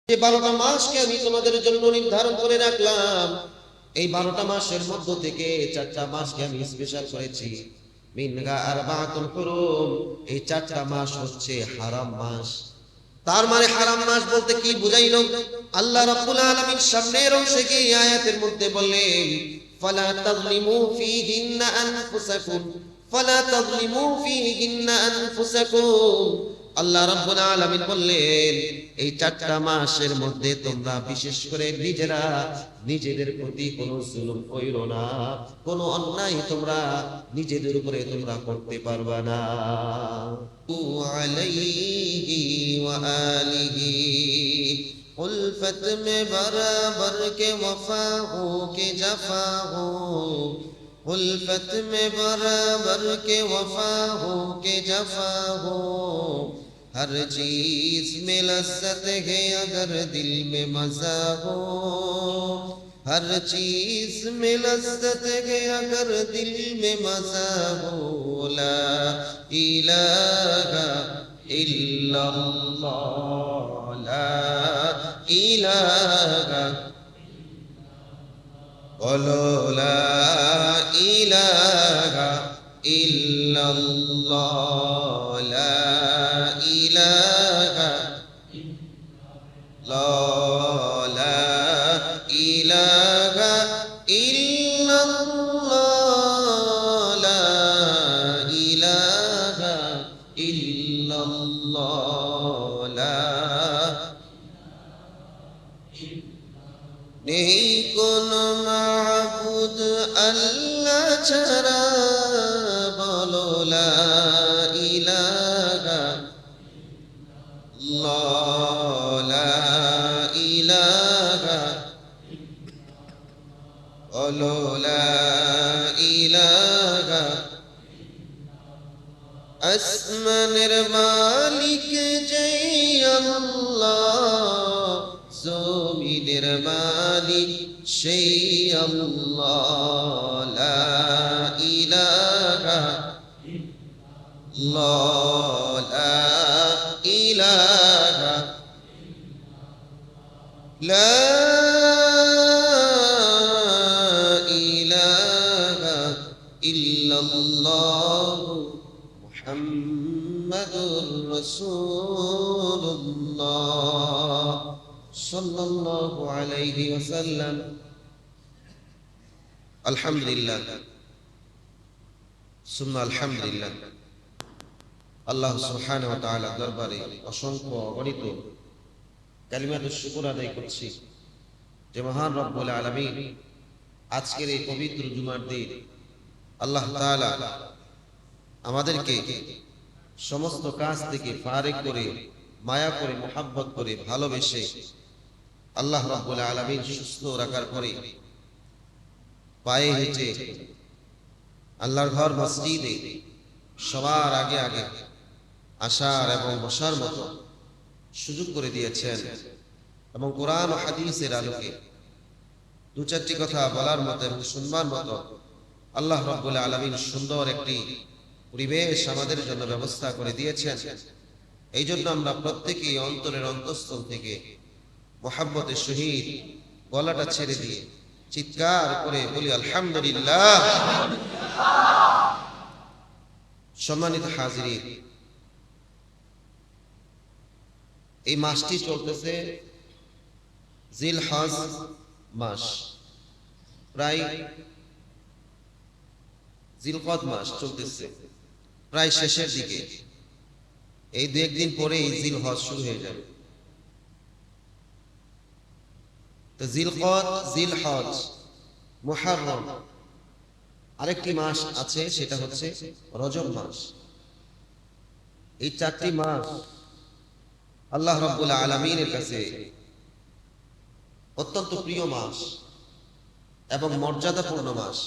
যে 12টা মাসকে আমি তোমাদের জন্য নির্ধারণ করে রাখলাম, এই 12টা মাসের মধ্য থেকে 4টা মাসকে আমি স্পেশাল করেছি। মিনহা আরবাতুল হুরুম, এই 4টা মাস হচ্ছে হারাম মাস। তার মানে হারাম মাস বলতে কি বুঝাইলো? আল্লাহ রাব্বুল আলামিন সামনের অংশে কি আয়াতের মধ্যে বললেন, ফালা তাযলিমু ফীহিন্না আনফুসাকুম, ফালা তাযলিমু ফীহিন্না আনফুসাকুম। আল্লাহ রাব্বুল আলামিন বললেন, এই 4টা মাসের মধ্যে তোমরা বিশেষ করে নিজেরা নিজেদের প্রতি কোনো জুলুম কইরো না, কোনো অন্যায় তোমরা নিজেদের উপরে তোমরা করতে পারবা না। আলাইহি ওয়া আলিহি उल्फत में बराबर के वफा हो के जफा हो, उल्फत में बराबर के वफा हो के जफा हो, हर चीज में लज्जत है अगर दिल में मजा हो, हर चीज में लज्जत है अगर दिल में मजा हो, ला इलाहा इल्लल्लाह, ला ইলাহা বলো, লা ইলাহা ইল্লাল্লাহ, লা ইলাহা ইল্লাল্লাহ, লা ইলাহা ইল্লাল্লাহ, লা ইলাহা ইল্লাল্লাহ, লা নেই কোনো মাবুদ আল্লাহ ছাড়া, বলো লা ইলাহা ইল্লাল্লাহ, লা ইলাহা, বলো লা ইলাহা। আসমানের মালিক যেই আল্লাহ, জমিনের মালিক সেই আল্লাহ, লা ইলাহা ইল্লাল্লাহ, লা ইলাহা, লা ইলাহা ইল্লাল্লাহ মুহাম্মাদুর রাসূলুল্লাহ সাল্লাল্লাহু আলাইহি ওয়াসাল্লাম। আলহামদুলিল্লাহ সুম্মা আলহামদুলিল্লাহ। আল্লাহ সুবহানাহু ওয়া তাআলা দরবারে অসংখ্য অগণিত কালিমাতুশ শুকর আদায় করছি যে মহান রব্বুল আলামিন আজকের এই পবিত্র জুমার দিন আল্লাহ তাআলা আমাদেরকে সমস্ত কাজ থেকে ফারেক করে, মায়া করে, মোহাব্বত করে, ভালোবেসে আল্লাহ রাব্বুল আলামিন সুস্থ রাখার পরে পায়ে হেঁটে আল্লাহর ঘর মসজিদে সবার আগে আগে আসার এবং বসার মতো সুযোগ করে দিয়েছেন, এবং কোরআন ও হাদিসের আলোকে দু চারটি কথা বলার মতো এবং শুনবার মতো আল্লাহ রাব্বুল আলামিন সুন্দর একটি পরিবেশ আমাদের জন্য ব্যবস্থা করে দিয়েছেন। এই জন্য আমরা প্রত্যেকেই অন্তরের অন্তঃস্থল থেকে মোহাব্বতের সহিত গলাটা ছেড়ে দিয়ে চিৎকার করে বলি আলহামদুলিল্লাহ। সম্মানিত হাজিরিন, এই মাসটি চলতেছে জিলহজ মাস, প্রায় জিলকদ মাস চলতেছে, প্রায় শেষের দিকে। এই দু একদিন পরে এই জিলহজ শুরু হয়ে যাবে। তো জিলকদ, জিলহজ, মুহররম, আরেকটি মাস আছে সেটা হচ্ছে রজব মাস। এই 4টি মাস আল্লাহ রাব্বুল আলামিনের কাছে অত্যন্ত প্রিয় মাস এবং মর্যাদাপূর্ণ মাস।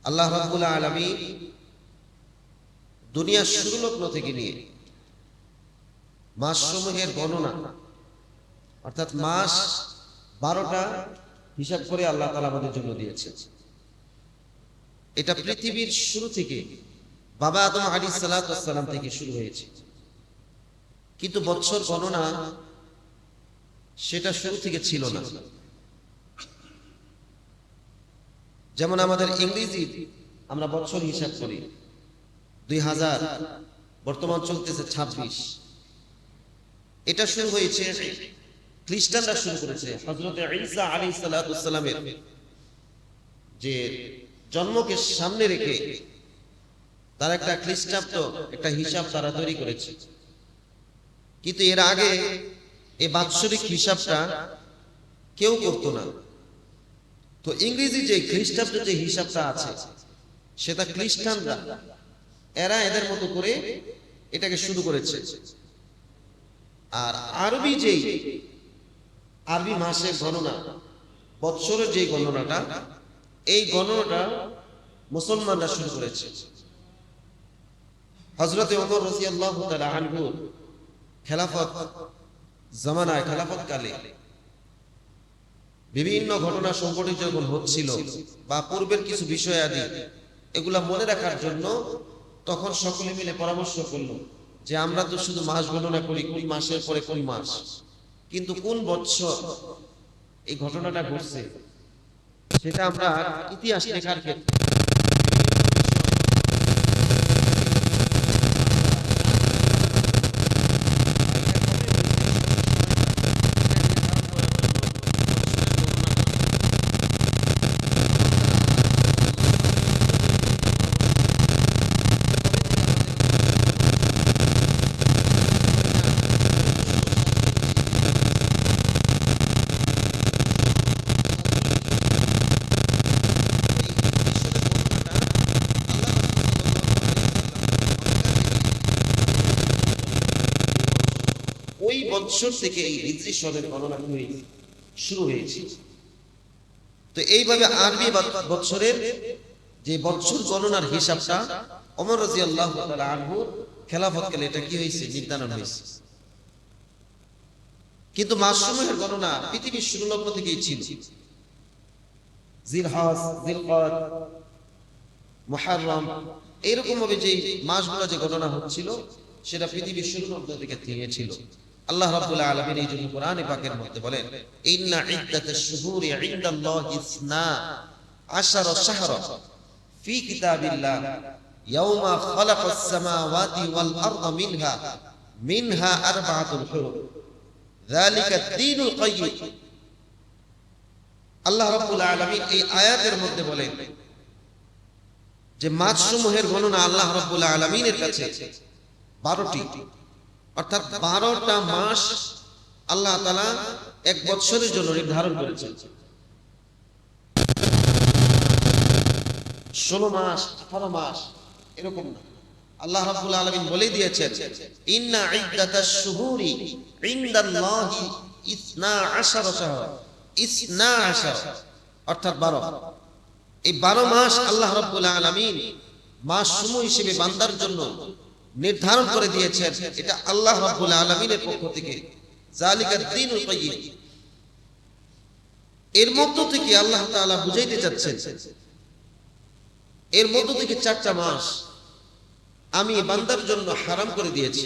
আল্লাহ রাব্বুল আলামিন দুনিয়ার শুরু লগ্ন থেকে নিয়ে মাসসমূহের গণনা, অর্থাৎ মাস 12টা হিসাব করে আল্লাহ তাআলা আমাদের জন্য দিয়েছেন। এটা পৃথিবীর শুরু থেকে বাবা আদম আলাইহিস সালাতু ওয়াস সালাম থেকে শুরু হয়েছে, কিন্তু বছর গণনা সেটা শুরু থেকে ছিল না। যেমন আমাদের ইংরেজি আমরা বছর হিসাব করি 2000, বর্তমান চলতেছে 26। এটা শুরু হয়েছে খ্রিস্টানরা শুরু করেছে হযরত ঈসা আলাইহিস সালাতু ওয়াস সালামের যে জন্মকে সামনে রেখে তারা একটা খ্রিস্টাব্দ একটা হিসাব তারা তৈরি করেছে। কিন্তু এর আগে এই বাৎসরিক হিসাবটা কেউ করতো না। তো ইংরেজি যে খ্রিস্টাব্দ যে হিসাবটা আছে সেটা খ্রিস্টানরা এরা এদের মতো করে এটাকে শুরু করেছে। আর আরবি যেই আরবি মাসের গণনা, বৎসরের যে গণনাটা, এই গণনাটা মুসলমানরা শুরু করেছে। হযরত ওমর রাদিয়াল্লাহু তাআলা আনহু খেলাফত জামানায়, খেলাফত কালে বিভিন্ন ঘটনা সংঘটিত যখন হচ্ছিল বা পূর্বের কিছু বিষয় আদি এগুলা মনে রাখার জন্য তখন সকলে মিলে পরামর্শ করলো যে আমরা তো শুধু মাস গণনা করি, কোন মাসের পরে কোন মাস, কিন্তু কোন বৎসর এই ঘটনাটা ঘটছে সেটা আমরা ইতিহাস লেখার ক্ষেত্রে ওই বৎসর থেকে এই হিজরি সনের গণনা শুরু হয়েছে। তো এইভাবে আরবি বৎসরের যে বৎসর গণনার হিসাবটা ওমর রাদিয়াল্লাহু তাআলা আনহু খেলাফতকালে এটা কি হয়েছে, নির্ধারণ হয়েছে। কিন্তু মাসসমূহের গণনা পৃথিবীর শুরুলগ্ন থেকেই ছিল। জিলহজ, জিলকদ, মুহররম, এইরকম ভাবে যে মাসগুলো যে গণনা হচ্ছিল সেটা পৃথিবীর শুরুলগ্ন থেকে ছিল। আল্লাহ রাব্বুল আলামিন এই জন্য কোরআনে পাকের মধ্যে বলেন, ইন্না ইদ্দাতাশ শুহুরি ইনদাল্লাহি ইসনা আশারা শাহরা ফি কিতাবিল্লাহ ইয়াওমা খালাকাস সামাওয়াতি ওয়াল আরদা মিনহা আরবাআতুল হুরুম যালিকা দ্বীনুল কাইয়্যিম। আল্লাহ রাব্বুল আলামিন এই আয়াতের মধ্যে বলেন যে মাসসমূহের গণনা আল্লাহ রাব্বুল আলামিনের কাছে 12টি, অর্থাৎ 12টা মাস আল্লাহ তাআলা এক বৎসরের জন্য নির্ধারণ করেছেন। 16 মাস, 18 মাস এরকম না। আল্লাহ রাব্বুল আলামিন বলে দিয়েছেন, ইন্না ইদ্দাতাশ শুহুরি ইনদাল্লাহি 12 শাহর, 12 অর্থাৎ 12। এই 12 মাস আল্লাহ রাব্বুল আলামিন মাসসমূহ হিসেবে বান্দার জন্য নির্ধারণ করে দিয়েছেন। এটা আল্লাহ রাব্বুল আলামিনের পক্ষ থেকে, যালিকা দ্বীনুল কাইয়্যিম। এর মধ্য থেকে আল্লাহ তাআলা বুঝাইতে চাচ্ছেন, এর মধ্য থেকে 4টা মাস আমি বান্দার জন্য হারাম করে দিয়েছি।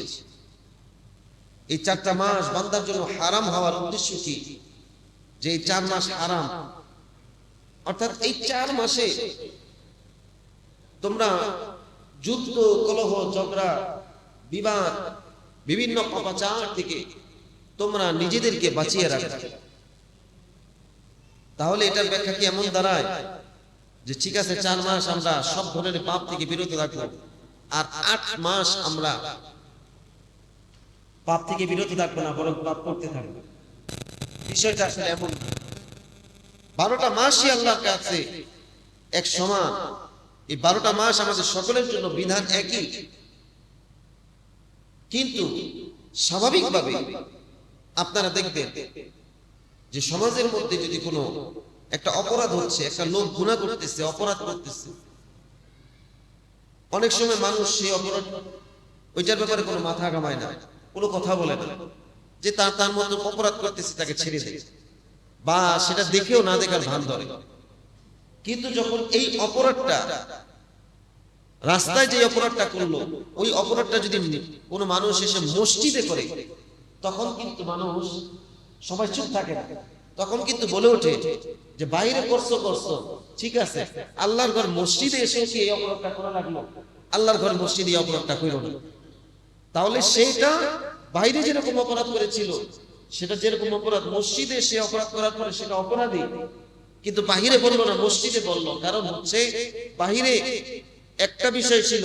এই 4টা মাস বান্দার জন্য হারাম হওয়ার উদ্দেশ্য কি? যে এই 4 মাস হারাম, অর্থাৎ এই 4 মাসে তোমরা যুদ্ধ, কলহ, ঝগড়া, বিবাদ, বিভিন্ন পাপাচার থেকে তোমরা নিজেদেরকে বাঁচিয়ে রাখবে। তাহলে এটার ব্যাখ্যা কি এমন দাঁড়ায় যে ঠিক আছে 4 মাস আমরা সব ধরনের পাপ থেকে বিরত থাকবো, আর 8 মাস আমরা পাপ থেকে বিরত থাকবো না, বরং পাপ করতে থাকবো? বিষয়টা আসলে এমন। 12টা মাসই আল্লাহর কাছে এক সমান। এই 12টা মাস আমাদের সকলের জন্য বিধান একই, কিন্তু স্বাভাবিকভাবে আপনারা দেখবেন যে সমাজের মধ্যে যদি কোনো একটা অপরাধ হচ্ছে, একটা লোক গুনাহ করতেছে, অপরাধ করতেছে, অনেক সময় মানুষ সেই অপরাধ ওইটার ব্যাপারে কোনো মাথা ঘামায় না, কোনো কথা বলে না, যে তার মতো অপরাধ করতেছে তাকে ছেড়ে দেয়, বা সেটা দেখেও না দেখার ভান ধরে। কিন্তু যখন এই অপরাধটা রাস্তায় যে অপরাধটা করলো, ওই অপরাধটা যদি কোনো মানুষ এসে মসজিদে করে, তখন কিন্তু মানুষ সবাই চুপ থাকে না, তখন কিন্তু বলে ওঠে যে বাইরে করছো করছো ঠিক আছে, আল্লাহর ঘর মসজিদে এসে কি এই অপরাধটা করা লাগলো? আল্লাহর ঘর মসজিদে এই অপরাধটা কইল না। তাহলে সেটা বাইরে যেরকম অপরাধ করেছিল, সেটা যেরকম অপরাধ, মসজিদে সে অপরাধ করার পরে সেটা অপরাধী, কিন্তু বাহিরে বললো না, মসজিদে বললো। কারণ হচ্ছে বাহিরে একটা বিষয় ছিল,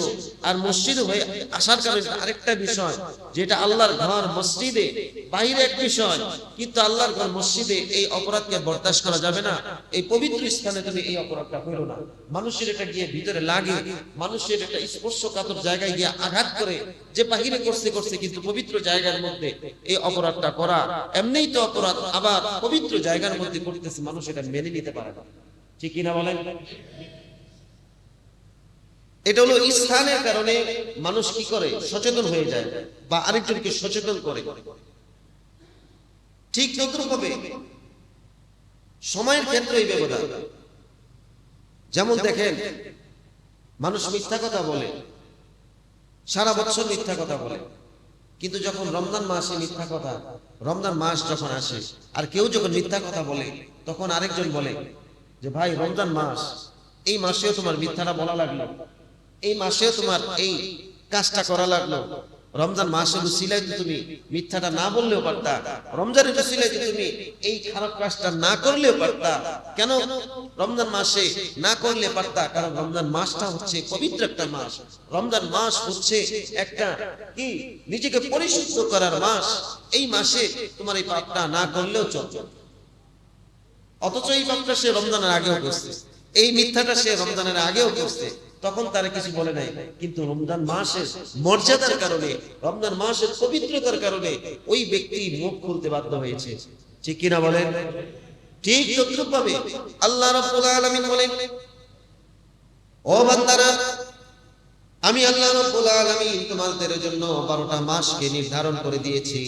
আর মসজিদে হয়ে আসার কারণে আরেকটা বিষয়, যেটা আল্লাহর ঘর মসজিদে বাইরে এক বিষয়, কিন্তু আল্লাহর ঘর মসজিদে এই অপরাধকে বরদাস্ত করা যাবে না। এই পবিত্র স্থানে তুমি এই অপরাধটা করো না। মানুষের এটা গিয়ে ভিতরে লাগে, মানুষের এটা স্পর্শকাতর জায়গায় গিয়ে আঘাত করে, যে বাহিরে করতে করতে কিন্তু পবিত্র জায়গার মধ্যে এই অপরাধটা করা এমনিই তো অপরাধ, আবার পবিত্র জায়গার মধ্যে করতেছে, মানুষ এটা মেনে নিতে পারে না। ঠিক কিনা বলেন? এটা হলো স্থানের কারণে মানুষ কি করে, সচেতন হয়ে যায় বা আরেকজনকে সচেতন করে। ঠিক তদ্রূপভাবে সময়ের ক্ষেত্রে এই ব্যবধান। যেমন দেখেন, মানুষ মিথ্যা কথা বলে, সারা বছর মিথ্যা কথা বলে, কিন্তু যখন রমজান মাসে মিথ্যা কথা, রমজান মাস যখন আসে আর কেউ যখন মিথ্যা কথা বলে, তখন আরেকজন বলে যে ভাই রমজান মাস, এই মাসেও তোমার মিথ্যাটা বলা লাগলো, এই মাসেও তোমার এই কাজটা করা লাগলো। রমজান মাসের উসিলায় তুমি মিথ্যাটা না বললেও পারতা, রমজানের উসিলায় তুমি এই খারাপ কাজটা না করলেও পারতা। কেন রমজান মাসে না করলে পারতা? কারণ রমজান মাসটা হচ্ছে পবিত্র একটা মাস। রমজান মাস হচ্ছে একটা কি, নিজেকে পরিশুদ্ধ করার মাস। এই মাসে তোমার এই পাপটা না করলেও চলবে। অথচ এই পাপটা সে রমজানের আগেও করছে, এই মিথ্যাটা সে রমজানের আগেও করছে, তখন তারা কিছু বলে নাই। কিন্তু রমজান মাসের মর্যাদার কারণে, রমজান মাসের পবিত্রতার কারণে ওই ব্যক্তি মুখ খুলতে বাধ্য হয়েছে। ঠিক কিনা বলেন? ঠিক তদ্রূপভাবে আল্লাহ রাব্বুল আলামিন বলেন, ও বান্দারা, আমি আল্লাহ রাব্বুল আলামিন তোমাদের জন্য 12টা মাসকে নির্ধারণ করে দিয়েছি।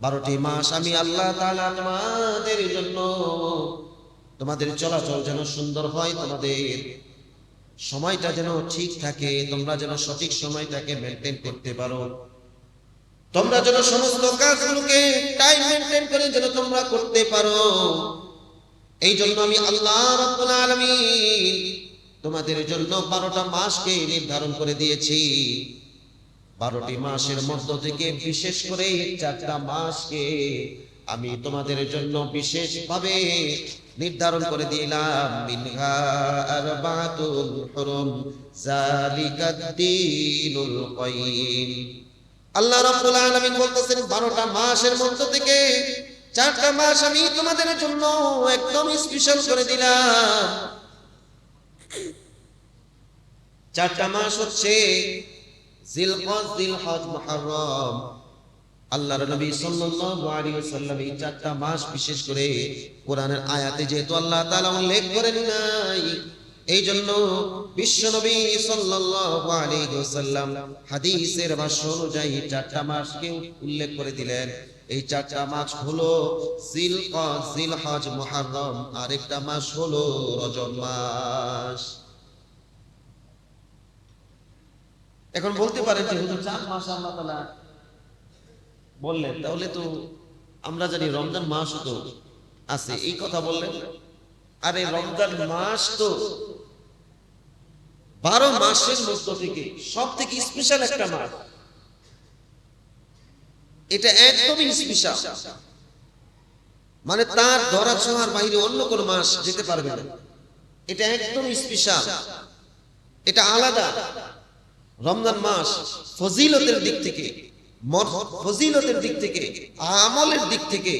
12টি মাস আমি আল্লাহ তাআলা তোমাদের জন্য, তোমাদের চলাচল যেন সুন্দর হয়, তোমাদের সময়টা যেন ঠিক থাকে, তোমরা যেন সঠিক সময়টাকে মেনটেন করতে পারো, তোমরা যেন সমস্ত কাজগুলোকে টাইম মেনটেন করে যেন তোমরা করতে পারো। এই জন্য আমি আল্লাহ রাব্বুল আলামিন তোমাদের জন্য 12টা মাসকে নির্ধারণ করে দিয়েছি। 12টি মাসের মধ্য থেকে বিশেষ করে 4টা মাসকে আমি তোমাদের জন্য বিশেষভাবে নির্ধারণ করে দিলাম। মিনহা আরবাতুল হুরুম যালিকাদ দীনুল কাইয়িম। আল্লাহ রাব্বুল আলামিন বলতেছেন, 12টা মাসের মধ্য থেকে 4টা মাস আমি তোমাদের জন্য একদম স্পেশাল করে দিলাম। 4টা মাস হচ্ছে জিলকদ, জিলহজ, মুহররম। আল্লাহর নবী সাল্লাল্লাহু আলাইহি ওয়াসাল্লাম এই 4টা মাস বিশেষ করে কোরআনের আয়াতে যেহেতু আল্লাহ তাআলা উল্লেখ করেন নাই, এই জন্য বিশ্ব নবী সাল্লাল্লাহু আলাইহি ওয়াসাল্লাম হাদিসের ভাষ্য অনুযায়ী 4টা মাসকে উল্লেখ করে দিলেন। এই 4টা মাস হলো জিলকদ, জিলহজ, মুহররম, আর একটা মাস হলো রজব মাস। এখন বলতে পারেন যে হুজুর 4 মাস আল্লাহ তাআলা বললেন, তাহলে তো আমরা জানি রমজান মাস তো আছে, এই কথা বললেন। আরে রমজান মাস তো 12 মাসের মধ্য থেকে সব থেকে স্পেশাল একটা মাস। এটা একদমই স্পেশাল, মানে তার ধরা ছোঁয়ার বাইরে অন্য কোন মাস যেতে পারবে না। এটা একদম স্পেশাল, এটা আলাদা। রমজান মাস ফজিলতের দিক থেকে, ফজিলতের দিক থেকে, আমলের দিক থেকে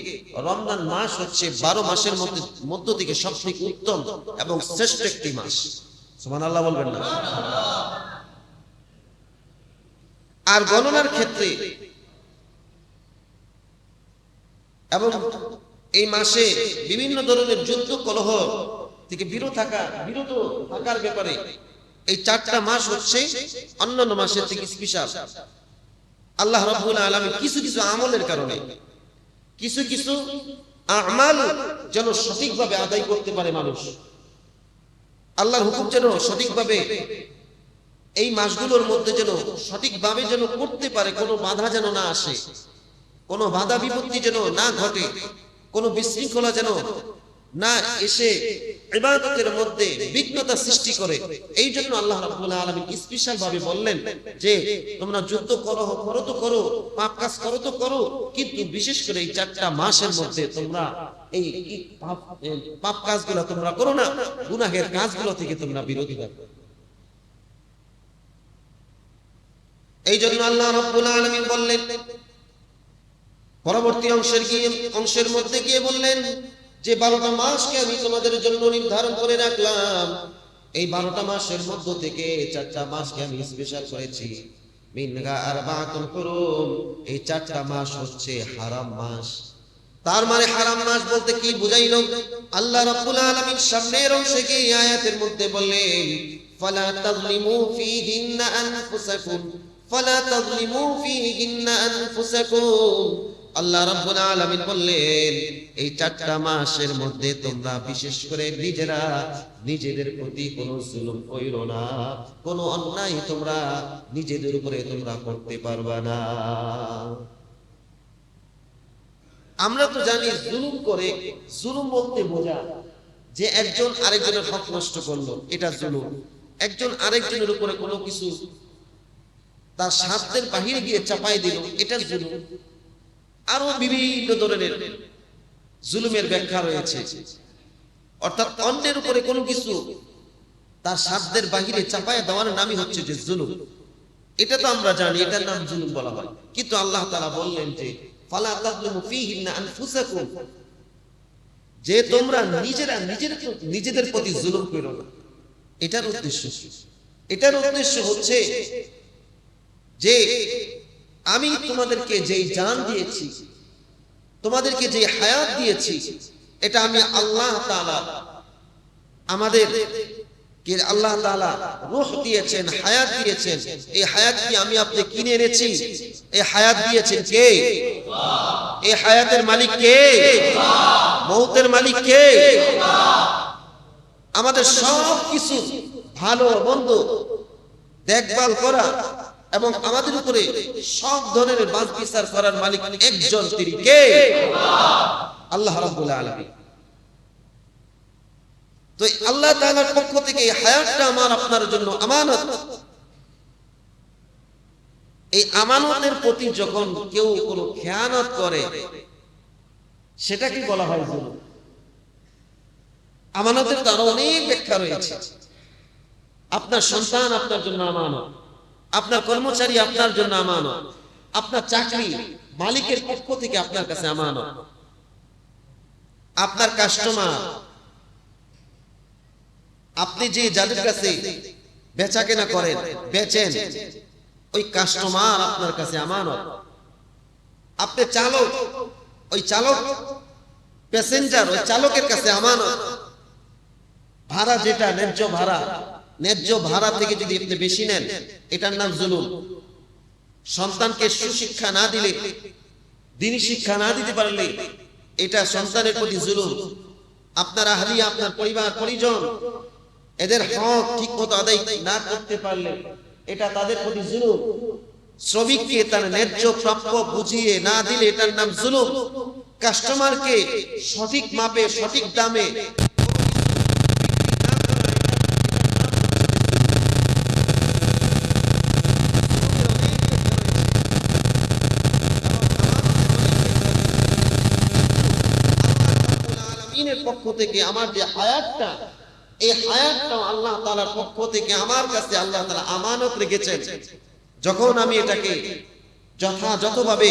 রমজান মাস হচ্ছে 12 মাসের মধ্য থেকে সবথেকে উত্তম এবং শ্রেষ্ঠ একটি মাস। সুবহানাল্লাহ বলবেন না? আর গণনার ক্ষেত্রে এবং এই মাসে বিভিন্ন ধরনের যুদ্ধ কলহ থেকে বিরত থাকার ব্যাপারে এই 4টা মাস হচ্ছে অন্যান্য মাসের থেকে স্পেশাল। আল্লাহ রাব্বুল আলামিন কিছু কিছু আমলের কারণে, কিছু কিছু আমাল যেন সঠিকভাবে আদায় করতে পারে মানুষ, আল্লাহর হুকুম যেন সঠিকভাবে এই মাসগুলোর মধ্যে যেন সঠিকভাবে যেন করতে পারে, কোনো বাধা যেন না আসে, কোনো বাধা বিপত্তি যেন না ঘটে, কোনো বিশৃঙ্খলা যেন না এসে ইবাদতের মধ্যে বিঘ্নতা সৃষ্টি করে। এই জন্য আল্লাহ রাব্বুল আলামিন স্পেশাল ভাবে বললেন যে তোমরা যুদ্ধ করো তো করো, পাপ কাজ করো তো করো, কিন্তু বিশেষ করে এই 4টা মাসের মধ্যে তোমরা এই পাপ কাজগুলো তোমরা করো না, গুনাহের কাজগুলো থেকে তোমরা বিরত থাকো। এই জন্য আল্লাহ রাব্বুল আলামিন বললেন, পরবর্তী অংশের মধ্যে গিয়ে বললেন যে 12টা মাসকে আমি তোমাদের জন্য নির্ধারণ করে রাখলাম, এই 12টা মাসের মধ্য থেকে 4টা মাসকে আমি স্পেশাল করেছি। মিনহা আরবাতুল হুরুম, এই 4টা মাস হচ্ছে হারাম মাস। তার মানে হারাম মাস বলতে কি বুঝাইলো? আল্লাহ রাব্বুল আলামিন সামনের অংশে এই আয়াতের মধ্যে বললেন, ফালা তাযলিমু ফীহিন্না আনফুসাকুম, ফালা তাযলিমু ফীহিন্না আনফুসাকুম। আল্লাহ রাব্বুল আলামিন বললেন এই 4টা মাসের মধ্যে তোমরা বিশেষ করে নিজেরা নিজেদের প্রতি কোনো জুলুম কইরো না, কোনো অন্যায় তোমরা নিজেদের উপরে তোমরা করতে পারবা না। আমরা তো জানি জুলুম করে, জুলুম বলতে বোঝা যে একজন আরেকজনের হক নষ্ট করলো, এটা জুলুম। একজন আরেকজনের উপরে কোনো কিছু তার সাধ্যের বাহিরে গিয়ে চাপাই দিল, এটা জুলুম। আরো বিভিন্ন ধরনের জুলুমের ব্যাখ্যা রয়েছে, অর্থাৎ অন্যের উপরে কোনো কিছু তার সাধ্যের বাহিরে চাপায় দেওয়ার নামই হচ্ছে যে জুলুম। এটা তো আমরা জানি, এটার নাম জুলুম বলা হয়। কিন্তু আল্লাহ তাআলা বললেন যে ফালা তাযলিমু ফীহিন্না আনফুসাকুম, যে তোমরা নিজেরা নিজেদের প্রতি জুলুম করো না। এটার উদ্দেশ্য হচ্ছে যে আমি তোমাদেরকে যেই জান দিয়েছি, তোমাদেরকে যে হায়াত দিয়েছি, এটা আমি আল্লাহ তাআলা আমাদের কে আল্লাহ তাআলা রূহ দিয়েছেন, হায়াত দিয়েছেন। এই হায়াত কি আমি আপনি কিনে এনেছি? এই হায়াত দিয়েছেন কে? আল্লাহ। এই হায়াতের মালিক কে? আল্লাহ। মউতের মালিক কে? আল্লাহ। আমাদের সব কিছু ভালো মন্দ দেখভাল করা এবং আমাদের উপরে সব ধরনের বাঁধ বিচার করার মালিক একজন, তিনি কে? আল্লাহ রাব্বুল আলামিন। তো আল্লাহ তাআলার পক্ষ থেকে এই হায়াতটা আমার আপনার জন্য আমানত। এই আমানতের প্রতি যখন কেউ কোনো খেয়ানত করে, সেটাকে বলা হয় জুলুম। আমানতের তো আরো অনেক ব্যাখ্যা রয়েছে। আপনার সন্তান আপনার জন্য আমানত, আপনার কর্মচারী আপনার জন্য আমানত, আপনার চাকরি মালিকের পক্ষ থেকে আপনার কাছে আমানত, আপনার কাস্টমার, আপনি যে যাদের কাছে বেচা কেনা করেন, বেচেন, ওই কাস্টমার আপনার কাছে আমানত। আপনি চালক, ওই চালক প্যাসেঞ্জার, ওই চালকের কাছে আমানত। ভাড়া যেটা ন্যায্য ভাড়া থেকে যদি আপনি বেশি নেন, এটার নাম জুলুম। সন্তানকে সুশিক্ষা না দিলে, দ্বীনি শিক্ষা না দিতে পারলে, এটা সন্তানের প্রতি জুলুম। আপনার আহলিয়া, আপনার পরিবার পরিজন, এদের হক ঠিক মতো আদায় না করতে পারলে, এটা তাদের প্রতি জুলুম। শ্রমিককে তার ন্যায্য প্রাপ্য বুঝিয়ে না দিলে, এটার নাম জুলুম। কাস্টমারকে সঠিক মাপে সঠিক দামে পক্ষ থেকে আমার যে হায়াতটা, এই হায়াতটা আল্লাহ তাআলার পক্ষ থেকে আমার কাছে আল্লাহ তাআলা আমানত রেখেছেন। যখন আমি এটাকে যথাযথভাবে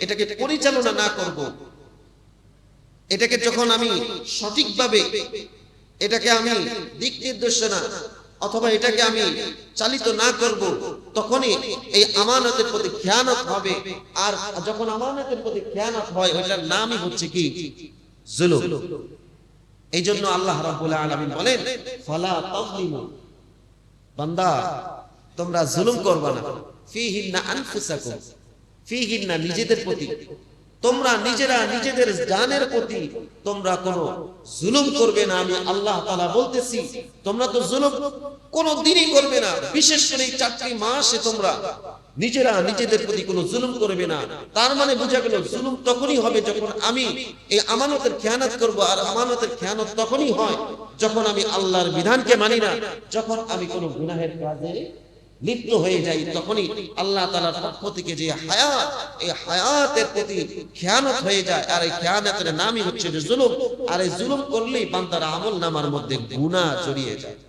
এটাকে পরিচালনা না করব, এটাকে যখন আমি সঠিকভাবে এটাকে আমি দিক নির্দেশনা অথবা এটাকে আমি চালিত না করব, তখনই এই আমানতের প্রতি খেয়ানত হবে। আর যখন আমানতের প্রতি খেয়ানত হয়, ওটার নামই হচ্ছে কি? জুলুম। এই জন্য আল্লাহ রাব্বুল আলামিন বলেন, ফালা তাযলিমু, বান্দা তোমরা জুলুম করবে না। ফীহিন্না আনফুসাকুম, ফীহিন্না নিজেদের প্রতি, তোমরা নিজেরা নিজেদের জানের প্রতি তোমরা কোনো জুলুম করবে না। আমি আল্লাহ তাআলা বলতেছি, তোমরা তো জুলুম কোনো দিনই করবে না। বিশেষ করে এই 4টি মাসে তোমরা নিজেরা নিজেদের প্রতি কোনো জুলুম করবে না। তার মানে বোঝা গেল জুলুম তখনই হবে যখন আমি এই আমানতের খেয়ানত করব, আর আমানতের খেয়ানত তখনই হয় যখন আমি আল্লাহর বিধানকে মানি না, যখন আমি কোনো গুনাহের কাজে লিপ্ত হয়ে যাই, তখনই আল্লাহ তাআলার পক্ষ থেকে যে হায়াত, এই হায়াতের প্রতি খেয়ানত হয়ে যায়, আর এই খেয়ানতের নামই হচ্ছে যে জুলুম। আর এই জুলুম করলেই বান্দার আমলনামার মধ্যে গুনাহ জড়িয়ে যায়।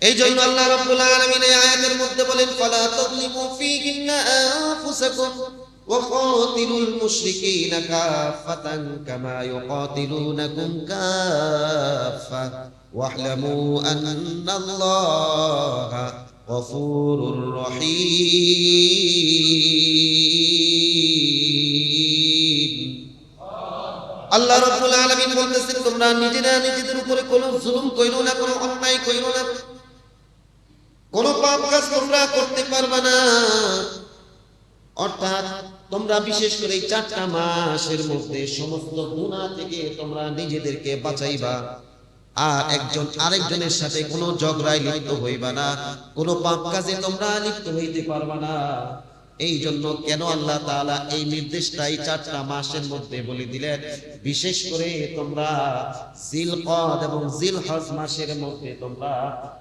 এই জন্য আল্লাহ রাব্বুল আলামিন এই আয়াতের মধ্যে বলেন, ফালা তাযলিমু ফীহিন্না আনফুসাকুম ওয়া কাতিলুল মুশরিকিনা কাফাতান কামা ইউকাতিলুনাকুম কাফা ওয়াহলামু আন্নাল্লাহা গফুরুর রহিম। আল্লাহ রাব্বুল আলামিন বলতেছেন, তোমরা নিজেরা নিজেদের উপরে কোনো জুলুম কইরো না, কোনো অন্যায় কইরো না, কোন পাপ কাজ তোমরা করতে পারবে না। অর্থাৎ তোমরা বিশেষ করে এই 4টা মাসের মধ্যে সমস্ত গুনাহ থেকে তোমরা নিজেদেরকে বাঁচাইবা, আর একজন আরেকজনের সাথে কোনো ঝগড়ায় লিপ্ত হইবা না, কোনো পাপ কাজে তোমরা লিপ্ত হইতে পারবা না। এই জন্য কেন আল্লাহ তাআলা এই নির্দেশটাই 4টা মাসের মধ্যে বলে দিলেন, বিশেষ করে তোমরা জিলকদ এবং জিলহজ মাসের মধ্যে তোমরা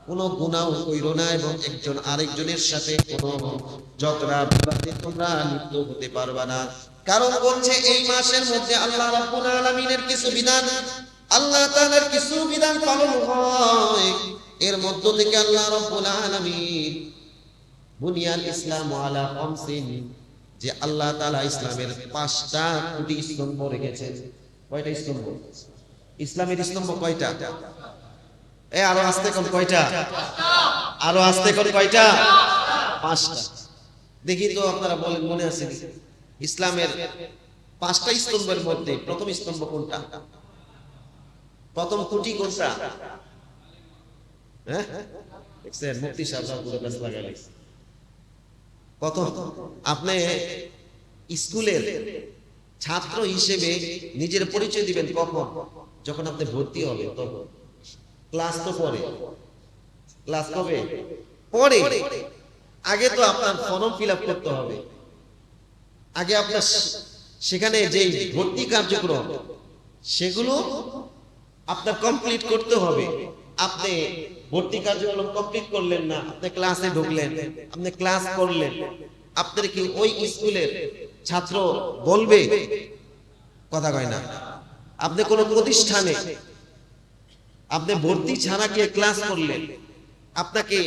কোনো গুনাহ কইরো না, এবং একজন আরেকজনের সাথে কোনো ঝগড়া বিবাদে তোমরা লিপ্ত হতে পারবা না। কারণ বলছে এই মাসের মধ্যে আল্লাহ রাব্বুল আলামিনের কিছু বিধান, আল্লাহ তাআলার কিছু বিধান পালন হয়। এর মধ্য থেকে আল্লাহ রাব্বুল আলামিন বুনিয়াল ইসলাম আলা খামসিন, যে আল্লাহ তাআলা ইসলামের 5টা খুঁটি স্তম্ভ রেখেছেন। কয়টা স্তম্ভ? ইসলামের স্তম্ভ কয়টা? আরো আস্তে কোন কয়টা? আরো আস্তে কোন কয়টা? 5টা। দেখি তো আপনারা বলেন, মনে আছে ইসলামের 5টা স্তম্ভের মধ্যে প্রথম স্তম্ভ কোনটা? প্রথম খুঁটি কোনটা? হ্যাঁ, দেখছেন মুফতি সাহেব পুরো কাজ লাগাইলেন। কত আপনি স্কুলের ছাত্র হিসেবে নিজের পরিচয় দিবেন কখন? যখন আপনি ভর্তি হবেন তখন। ক্লাস তো পরে, ক্লাস কবে? পরে। আগে তো আপনার ফর্ম ফিল আপ করতে হবে, আগে আপনার সেখানে যে ভর্তি কার্যক্রম সেগুলো আপনার কমপ্লিট করতে হবে। আপনি ভর্তি কার্যক্রম কমপ্লিট করলেন না, আপনি ক্লাসে ঢুকলেন, আপনি ক্লাস করলেন, আপনার কি ওই স্কুলের ছাত্র বলবে? কথা কয় না। আপনি কোন প্রতিষ্ঠানে আপনি ভর্তি ছাড়া গিয়ে ক্লাস করলেন, আপনাকে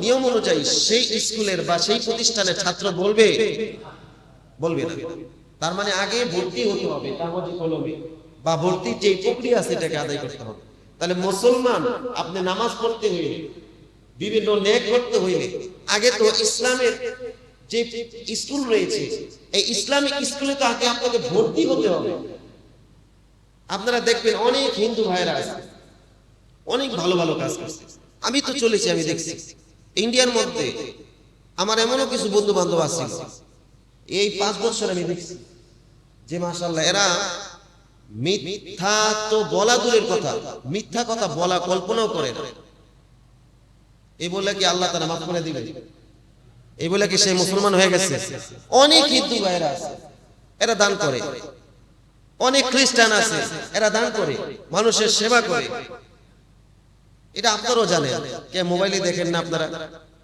নিয়ম অনুযায়ী সেই স্কুলের বা সেই প্রতিষ্ঠানের ছাত্র বলবে? বলবে না। তার মানে আগে ভর্তি হতে হবে, কাগজে কলমে, বা ভর্তির যে প্রক্রিয়া সেটাকে আদায় করতে হবে। তাহলে মুসলমান আপনি নামাজ পড়তে হইলে, বিভিন্ন নেক করতে হইলে আগে তো ইসলামের যে স্কুল রয়েছে, এই ইসলামিক স্কুলে তো আগে আপনাকে ভর্তি হতে হবে। আপনারা দেখবেন অনেক হিন্দু ভাইরা আছে, অনেক ভালো ভালো কাজ করছে। আমি তো চলেছি, আমি দেখছি ইন্ডিয়ার মধ্যে আমার এমনও কিছু বন্ধু বান্ধব আছে, এই 5 বছর আমি দেখছি যে মাশাআল্লাহ এরা মিথ্যা তো বলা দূরের কথা, মিথ্যা কথা বলা কল্পনাও করে না। এই বলে কি আল্লাহ তাআলা মাফ করে দিবেন? এই বলে কি সে মুসলমান হয়ে গেছে? অনেক হিন্দু ভাইরা আছে, এরা দান করে। অনেক খ্রিস্টান আছে, এরা দান করে, মানুষের সেবা করে। এটা আপনারাও জানেন, কে মোবাইলে দেখেন না আপনারা?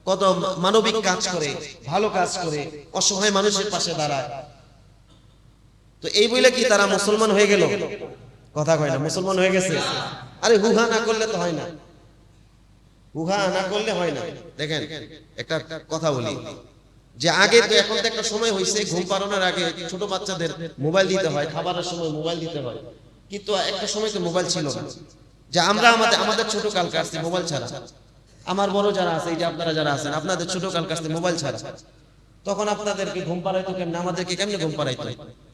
কত মানবিক কাজ করে, ভালো কাজ করে, অসহায় মানুষের পাশে দাঁড়ায়। তো এই বইলে কি তারা মুসলমান হয়ে গেল? কথা কয় না, মুসলমান হয়ে গেছে? আরে হুহা না করলে তো হয় না, হুহা না করলে হয় না। দেখেন একটা কথা বলি, যে আগে তো, এখন তো একটা সময় হয়েছে ঘুম পাড়ানোর আগে ছোট বাচ্চাদের মোবাইল দিতে হয়, খাবারের সময় মোবাইল দিতে হয়, কিন্তু একটা সময় তো মোবাইল ছিল না। যে আমরা আমাদের ছোট কাল কাটছি মোবাইল ছাড়া। আমার বড় যারা আছে, এই যে আপনারা যারা আছেন, আপনাদের ছোট কাল কাটছে মোবাইল ছাড়া। তখন আপনাদেরকে ঘুম পাড়াইতো কেমনে? আমাদেরকে কেমনে ঘুম পাড়াইতো?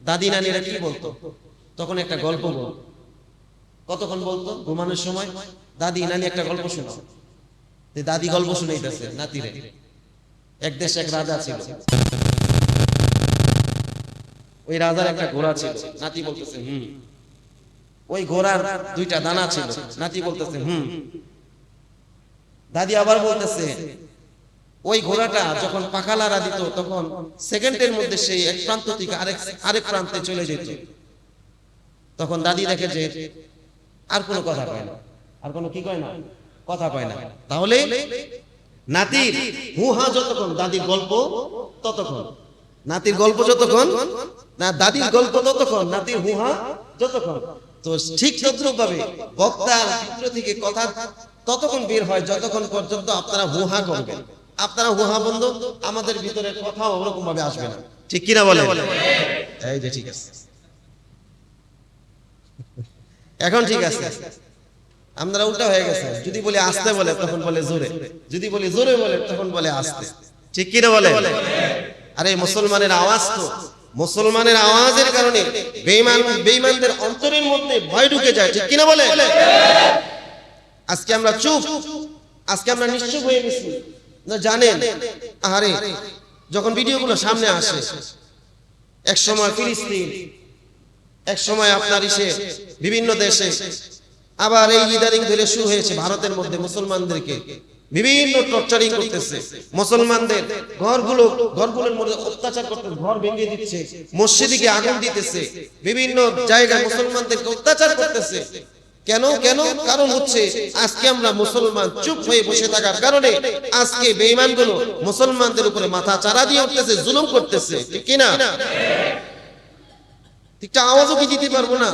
দাদি নানিরা কি বলতো? তখন একটা গল্প বলতো। কতক্ষণ বলতো? ঘুমানোর সময় দাদি নানি একটা গল্প শোনাও। দাদি গল্প শুনাইতেছে নাতিরে। এক দেশে এক রাজা ছিল, ওই রাজার একটা ঘোড়া ছিল। নাতি বলতেছে হুম। ওই ঘোড়ার 2টা দানা ছিল। নাতি বলতেছে হুম। দাদি আবার বলতেছে ওই ঘোড়াটা যখন পাখা লাড়া দিত তখন সেকেন্ডের মধ্যে সেই এক প্রান্ত থেকে আরেক প্রান্তে চলে যেত। তখন দাদি দেখে যে আর কোনো কথা কয় না, আর কোনো কি কয় না, কথা কয় না। তাহলে নাতির হুহা যতক্ষণ, দাদির গল্প ততক্ষণ, নাতির গল্প যতক্ষণ না, দাদির গল্প ততক্ষণ, নাতির হুহা যতক্ষণ। তো ঠিক তদ্রুপ ভাবে বক্তার ভিতর থেকে কথা ততক্ষণ বের হয় যতক্ষণ পর্যন্ত আপনারা হুহা করবেন। আপনারা হুহা বন্ধ, আমাদের ভিতরে কথা ওরকম ভাবে আসবে না। ঠিক কিনা বলে? এই যে ঠিক আছে, এখন ঠিক আছে। আমরা উল্টা হয়ে গেছে, যদি বলি আস্তে বলে তখন বলে জোরে, যদি বলি জোরে বলে তখন বলে আস্তে। ঠিক কিনা বলে? আরে মুসলমানের আওয়াজ তো, মুসলমানের আওয়াজের কারণে বেঈমানদের অন্তরের মধ্যে ভয় ঢুকে যায়। ঠিক কিনা বলে? আজকে আমরা চুপ, আজকে আমরা নিশ্চুপ হয়ে গেছি না, জানেন? আরে যখন ভিডিওগুলো সামনে আসে, এক সময় ফিলিস্তিন, এক সময় আপনার ইসে বিভিন্ন দেশে, আবার এই ইদারিং ধরে শুরু হয়েছে ভারতের মধ্যে মুসলমানদেরকে বিভিন্ন টর্চারিং করতেছে, মুসলমানদের ঘরগুলোর মধ্যে অত্যাচার করতেছে, ঘর ভেঙে দিচ্ছে, মসজিদে আগুন দিতেছে, বিভিন্ন জায়গায় মুসলমানদেরকে অত্যাচার করতেছে। কেন কেন? কারণ হচ্ছে আজকে আমরা মুসলমান চুপ হয়ে বসে থাকার কারণে আজকে বেঈমানগুলো মুসলমানদের উপরে মাথা চারা দিয়ে উঠতেছে, জুলুম করতেছে। ঠিক কিনা? একটা আওয়াজও কি দিতে পারবো না?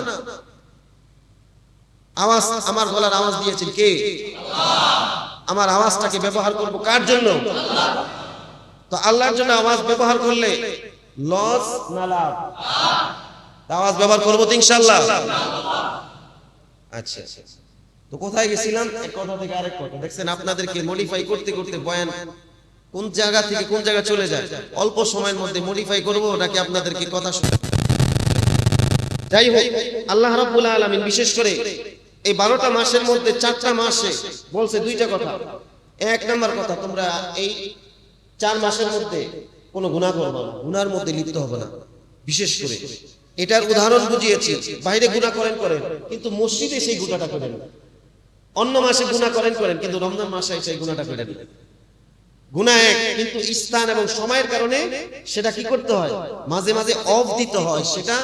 আওয়াজ, আমার গলার আওয়াজ দিয়েছেন কে? আমার আওয়াজটাকে ব্যবহার করব কার জন্য? তো আল্লাহর জন্য আওয়াজ ব্যবহার করলে লস না লাভ? আওয়াজ ব্যবহার করবো তো ইনশাআল্লাহ। আচ্ছা, তো কোথায় গেছিলাম? এক কথা থেকে আরেক কথা। দেখছেন আপনাদেরকে মডিফাই করতে করতে বয়ান কোন জায়গা থেকে কোন জায়গা চলে যায়। অল্প সময়ের মধ্যে মডিফাই করব নাকি আপনাদেরকে কথা শুনে? যাই হোক, আল্লাহ রাব্বুল আলামিন বিশেষ করে এই 12টা মাসের মধ্যে 4টা মাসে বলছে 2টা কথা। এক নাম্বার কথা, তোমরা এই 4 মাসের মধ্যে কোনো গুনাহ করবে না, গুনার মধ্যে লিপ্ত হবে না। বিশেষ করে এটার উদাহরণ বুঝিয়েছি, বাইরে গুনাহ করেন কিন্তু মসজিদে সেই গুনাহটা করেন না। অন্য মাসে গুনাহ করেন কিন্তু রমজান মাসে সেই গুনাহটা করেন না। গুনাহ এক, কিন্তু স্থান এবং সময়ের কারণে সেটা কি করতে হয়? মাঝে মাঝে অফ দিতে হয়, সেটা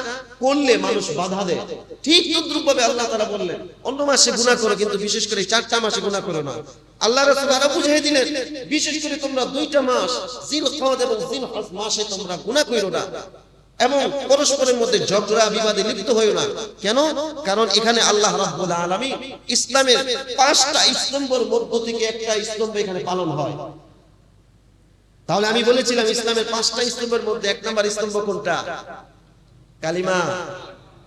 করলে মানুষ বাধা দেয়। ঠিক তদ্রুপভাবে আল্লাহ তাআলা বললেন অন্য মাসে গুনাহ করো কিন্তু বিশেষ করে 4টা মাসে গুনাহ করো না। আল্লাহ রাসূল আরো বুঝিয়ে দিলেন বিশেষ করে তোমরা 2টা মাস জিলকদ এবং জিলহজ মাসে তোমরা গুনাহ করো না এবং পরস্পরের মধ্যে ঝগড়া বিবাদে লিপ্ত হইও না। কেন? কারণ এখানে আল্লাহ রাব্বুল আলামিন ইসলামের 5টা স্তম্ভের মধ্য থেকে একটা স্তম্ভ এখানে পালন হয়। তাহলে আমি বলেছিলাম ইসলামের 5টা স্তম্ভের মধ্যে 1 নম্বর স্তম্ভ কোনটা? কালিমা।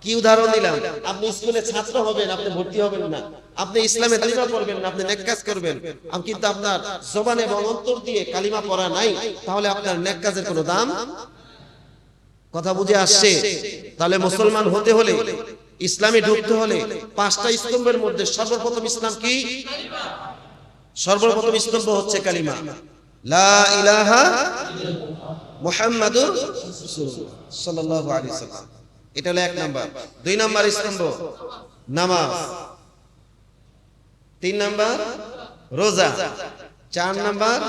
কি উদাহরণ দিলাম? আপনি স্কুলে ছাত্র হবেন, আপনি ভর্তি হবেন না, আপনি ইসলামে কালিমা পড়বেন না, আপনি নেক কাজ করবেন, কিন্তু আপনার জবান এবং অন্তর দিয়ে কালিমা পড়া নাই, তাহলে আপনার নেক কাজের কোনো দাম। কথা বুঝে আসছে? তাহলে মুসলমান হতে হলে, ইসলামে ঢুকতে হলে 5টা স্তম্ভের মধ্যে সর্বপ্রথম ইসলাম কি? সর্বপ্রথম স্তম্ভ হচ্ছে কালিমা, লা ইলাহা মুহাম্মাদুর রাসূলুল্লাহ সাল্লাল্লাহু আলাইহি ওয়াসাল্লাম। এটা হলো 1 নাম্বার। 2 নাম্বার স্তম্ভ নামাজ, 3 নাম্বার রোজা, 4 নাম্বার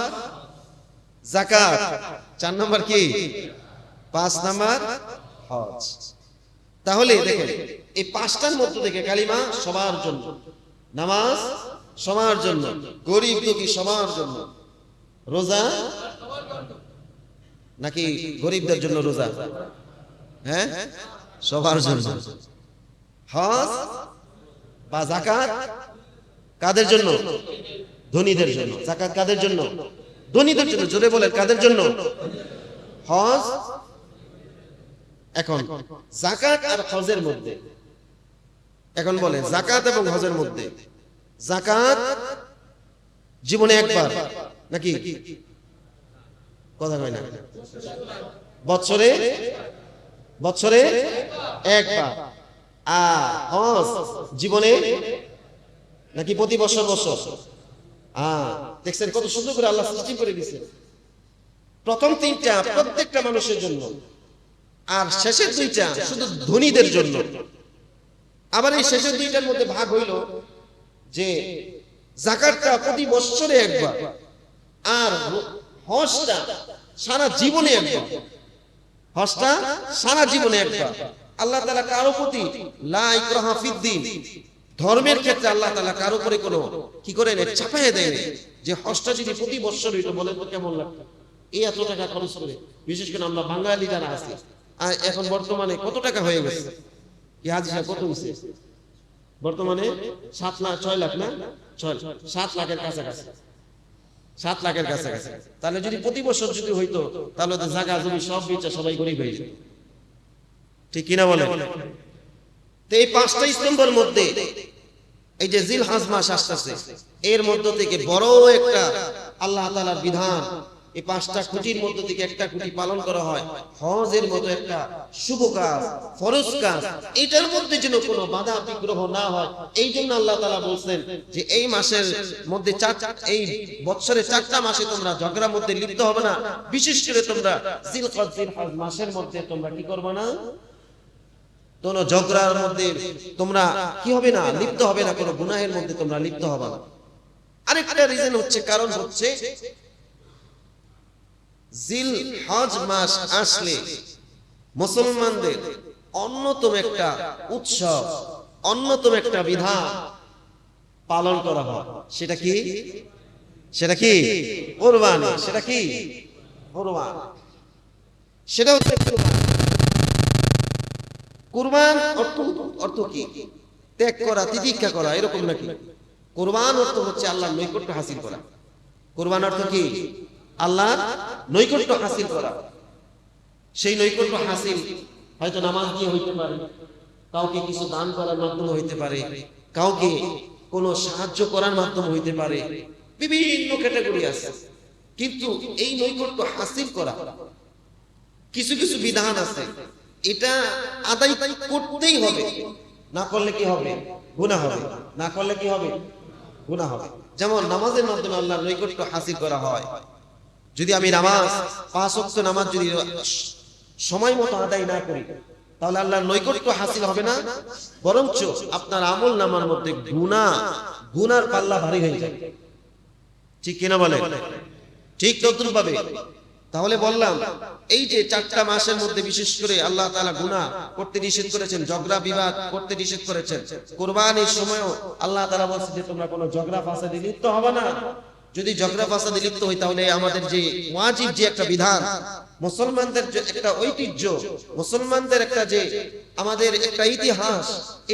যাকাত, 4 নাম্বার কি? 5 নাম্বার হজ। তাহলে দেখেন এই 5টার মধ্য থেকে কালিমা সবার জন্য, নামাজ সবার জন্য, গরীব দুঃখী সবার জন্য, রোজা নাকি গরিবদের জন্য রোজা? হ্যাঁ, সবার জন্য। হজ বা যাকাত কাদের জন্য? ধনীদের জন্য। যাকাত কাদের জন্য? ধনীদের জন্য। জোরে বলেন, কাদের জন্য? হজ। এখন যাকাত আর হজের মধ্যে, এখন বলেন যাকাত এবং হজের মধ্যে, যাকাত জীবনে একবার নাকি? কথা কয় না। বছরে একবার। আর হজ জীবনে নাকি প্রতি বছর? দেখছেন কত সুন্দর করে আল্লাহ সৃষ্টি করে দিয়েছে। প্রথম 3টা প্রত্যেকটা মানুষের জন্য, আর শেষের 2টা শুধু ধনীদের জন্য। আবার এই শেষের 2টার মধ্যে ভাগ হইল যে যাকাতটা প্রতি বছরে একবার, আর হজটা সারা জীবনে একবার। হজটা সারা জীবনে একবার। আল্লাহ তাআলা কারো প্রতি লা ইকরাহা ফিদ্দিন, ধর্মের ক্ষেত্রে আল্লাহ তাআলা কারো উপরে কোনো কি করে না চাপায় দেয় না। যে হজটা যদি প্রতি বছর হইতো বলেন তো কেমন লাগতো? এই এত টাকা খরচ করে, বিশেষ করে আমরা বাঙালি যারা আছি, আর এখন বর্তমানে কত টাকা হয়ে গেছে? কি হাজি সাহেব কত হয়েছে বর্তমানে? 7 লাখ 6 লাখ না 7 লাখের কাছাকাছি, 7 লাখের কাছাকাছি। তাহলে যদি প্রতি বছর যদি হইতো তাহলে তো জায়গা জমি সব বেচা সবাই গরিব হয়ে যেত, ঠিক কিনা বলে? তো এই 5টা স্তম্ভের মধ্যে এই যে জিলহজ মাস আসতেছে, এর মধ্য থেকে বড় একটা আল্লাহ তাআলার বিধান, এই 5টা খুঁটির মধ্য থেকে একটা খুঁটি পালন করা হয় হজের মতো একটা শুভ কাজ, ফরজ কাজ। এটার মধ্যে যেন কোনো বাধা বিগ্রহ না হয়, এই জন্য আল্লাহ তাআলা বলছেন যে এই মাসের মধ্যে এই বছরে 4টা মাসে তোমরা ঝগড়ার মধ্যে লিপ্ত হবে না। বিশেষ করে তোমরা জিলহজ মাসের মধ্যে তোমরা কি করবে না? কোনো ঝগড়ার মধ্যে তোমরা কি হবে না? লিপ্ত হবে না, কোনো গুনাহের মধ্যে তোমরা লিপ্ত হবে না। আরেকটা রিজন হচ্ছে, কারণ হচ্ছে জিলহজ মাস আসলে মুসলমানদের অন্যতম একটা উৎসব, অন্যতম একটা বিধান পালন করা হয়। সেটা কি? সেটা কি? কুরবানি। সেটা কি? কুরবানি। সেটা হচ্ছে কুরবান অর্থ কি? ত্যাগ করা, তিতিক্ষা করা, এরকম নাকি? কুরবান অর্থ হচ্ছে আল্লাহর নৈকট্য হাসিল করা। কুরবান অর্থ কি? আল্লাহর নৈকট্য হাসিল করা। সেই নৈকট্য হাসিল হয়তো নামাজ দিয়ে হইতে পারে, কাউকে কিছু দান করার মাধ্যমে হইতে পারে, কাউকে কোনো সাহায্য করার মাধ্যমে হইতে পারে, বিভিন্ন ক্যাটাগরি আছে। কিন্তু এই নৈকট্য হাসিল করা কিছু কিছু বিধান আছে, এটা আদায় করতেই হবে। না করলে কি হবে? গুনাহ হবে। না করলে কি হবে? গুনাহ হবে। যেমন নামাজের মাধ্যমে আল্লাহর নৈকট্য হাসিল করা হয়। যদি আমি নামাজ 5 ওয়াক্ত নামাজ যদি সময় মতো আদায় না করি, তাহলে আল্লাহর নৈকট্য হাসিল হবে না, বরঞ্চ আপনার আমল নামার মধ্যে গুনার পাল্লা ভারী হয়ে যায়। ঠিক কিনা বলে? ঠিক তদ্রুপ ভাবে তাহলে বললাম, এই যে 4টা মাসের মধ্যে বিশেষ করে আল্লাহ তাআলা গুনাহ করতে নিষেধ করেছেন, ঝগড়া বিবাদ করতে নিষেধ করেছেন। কুরবানির সময়ও আল্লাহ তাআলা বলেছেন যে তোমরা কোনো ঝগড়া ফাসাদে লিপ্ত হবে না। যদি ঝগড়া ফাসাদে লিপ্ত হই, তাহলে আমাদের যে ওয়াজিব যে একটা বিধান, মুসলমানদের যে একটা ঐতিহ্য, মুসলমানদের একটা যে আমাদের একটা ইতিহাস,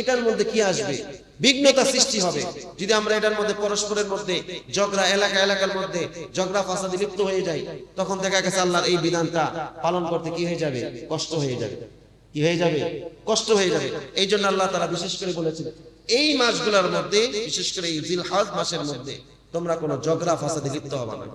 এটার মধ্যে কি আসবে? বিঘ্নতা সৃষ্টি হবে। যদি আমরা এটার মধ্যে পরস্পরের মধ্যে ঝগড়া, এলাকার মধ্যে ঝগড়া ফাসাদে লিপ্ত হয়ে যাই, তখন দেখা গেছে আল্লাহর এই বিধানটা পালন করতে কি হয়ে যাবে? কষ্ট হয়ে যাবে। কি হয়ে যাবে? কষ্ট হয়ে যাবে। এই জন্য আল্লাহ তাআলা বিশেষ করে বলেছেন এই মাসগুলোর মধ্যে, বিশেষ করে এই জিলহজ মাসের মধ্যে তোমরা কোনো ঝগড়া ফাসাদে লিপ্ত হবে না।